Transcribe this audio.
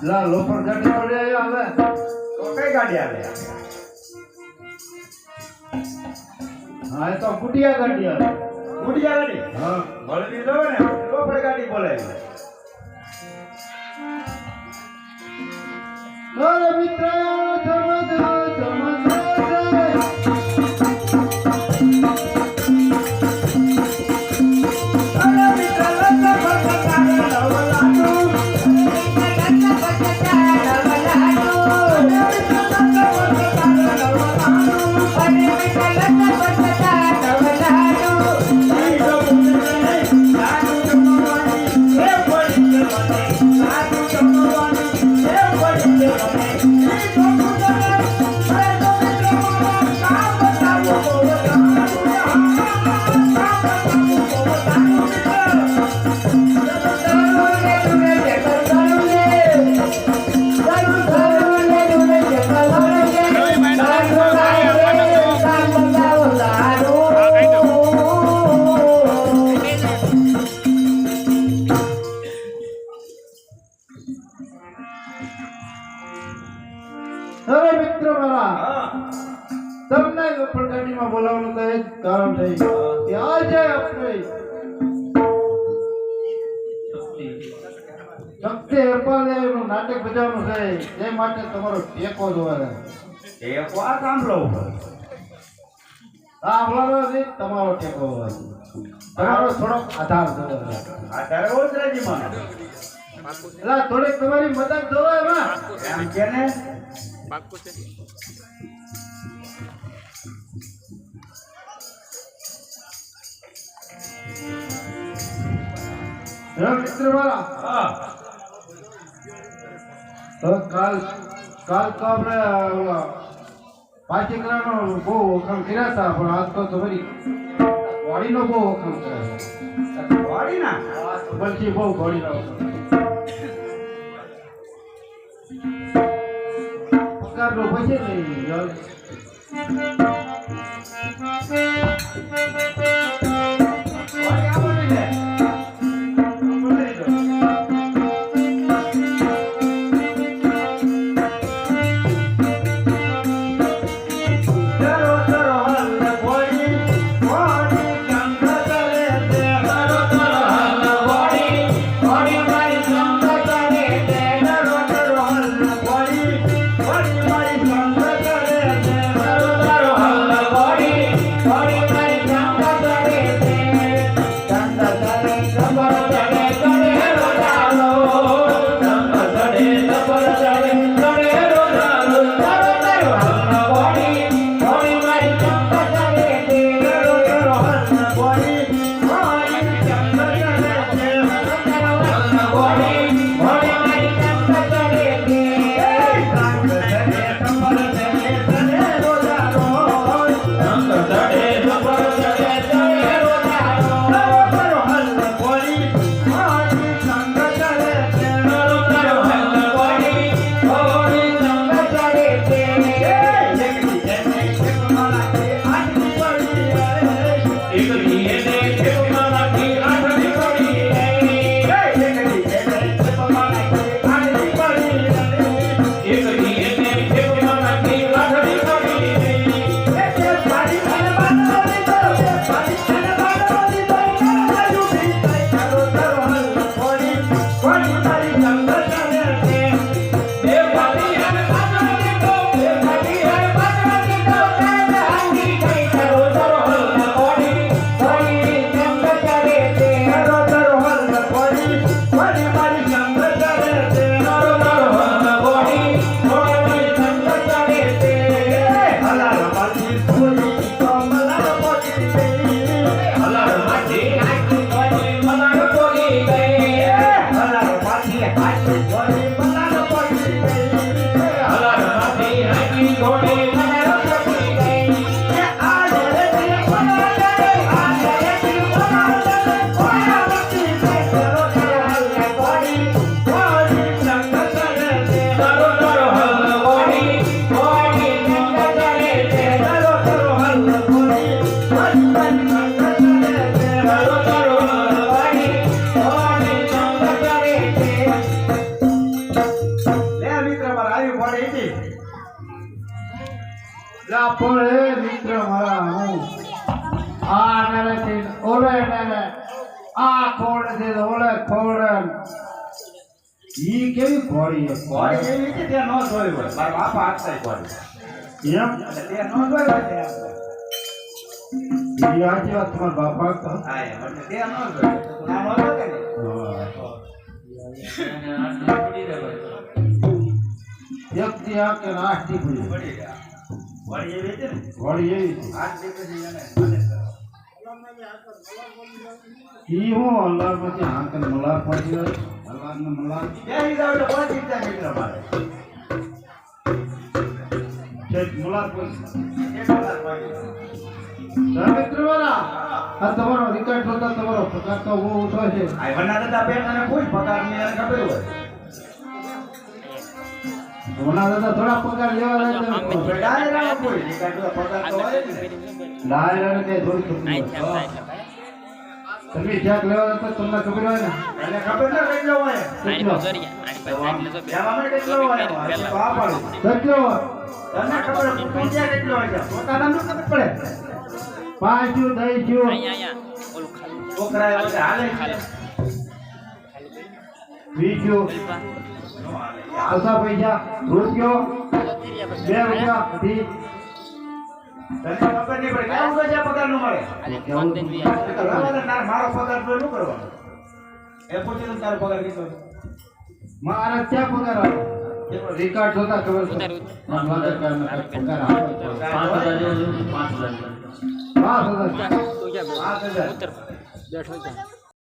લા લોફર ગાડી પડે આવે તો કઈ ગાડી આવે? હા એ તો કુટિયા ગાડી આવે. કુટિયા ગાડી? હા મળવી જોવે ને લોફર ગાડી બોલાવી. અરે મિત્ર તમને લોફર ગાડીમાં બોલાવવાનું તો એ જ કારણ છે કે આજે આપણે શક્તિ અપાલેનું નાટક બજાવવાનું છે. એ માટે તમારો ટેકો જોવે. ટેકો આ સાંભળો તમારો ટેકો તમારો થોડોક આધાર જોવે. આધાર ઓછરાજીમાં એટલે થોડીક તમારી મદદ જોવે એમાં એમ કે ને પાક્કું છે. મિત્ર મારા તો કાલ તો આપણે પાચીકરાનો બહુ વખાણ કર્યા હતા, પણ આજ તો તમારી વાડીનો બહુ વખાણ કર્યા. વાડીના પછી બહુ વાડીના પગારનો પછી નહીં Hallelujah. જા પણ મિત્ર મારા હું આ નરેથી ઓલે નરે આ કોડ છે ઓલે કોડ ઈ કેવી ઘોડી છે ઘોડી એવી છે ત્યાં નો જોઈ હોય મારા બાપા હાથસાઈ ઘોડી એમ ત્યાં નો જોઈ હોય ઈ આજે વાત તમારા બાપા તો હા એમ એટલે ત્યાં નો જોઈ તો નામ હતો કે નહીં એક થી આ કે નાસ્તી પડી પડી ગયા ઘોડી એવી છે ને ઘોડી એવી છે હાથ દીકરી એને ઈ હું અલ્લાહ પછી આંકન મલાર પડી અલ્લાહ ને મલાર બેહી જાવ એટલે કોઈ ચિંતા મિત્ર મારે છે મલાર પડી એક કલાક પડી મિત્ર વાળા આ તમારો રિકાર્ડ જોતા તમારો પગાર તો બહુ ઊંચો છે આ વના દાદા બેઠાને કોઈ પગાર ની એને ખબર હોય વના દાદા થોડા પગાર લેવા જાય તો ડાયરા કોઈ નિકાલ પગાર તો હોય જ ને ડાયરા કે થોડી ખબર તમે ક્યાંક લેવા જતા તમને ખબર હોય ને એને ખબર ના કેટલો હોય કેટલો જવા માટે કેટલો હોય તો આ પાડું કેટલો હોય? તને ખબર પૂછ્યા કેટલો હોય પોતાના નું ખબર પડે પાંચું દઈશું છોકરા એટલે હાલે છે બીજું આસા પૈસા રૂપિયો 2 રૂપિયા થી તને ખબર નહીં પડે કેવું તો જ્યાં પગાર નું મળે મારો પગાર તો શું કરવાનો એ પૂછી તું તારો પગાર કેટલો છે? મારા ક્યાં પગાર આવે રિકાર્ડ જોતા ખબર છે પગાર આવે 5,000 જેવું 5,000 5,000 5,000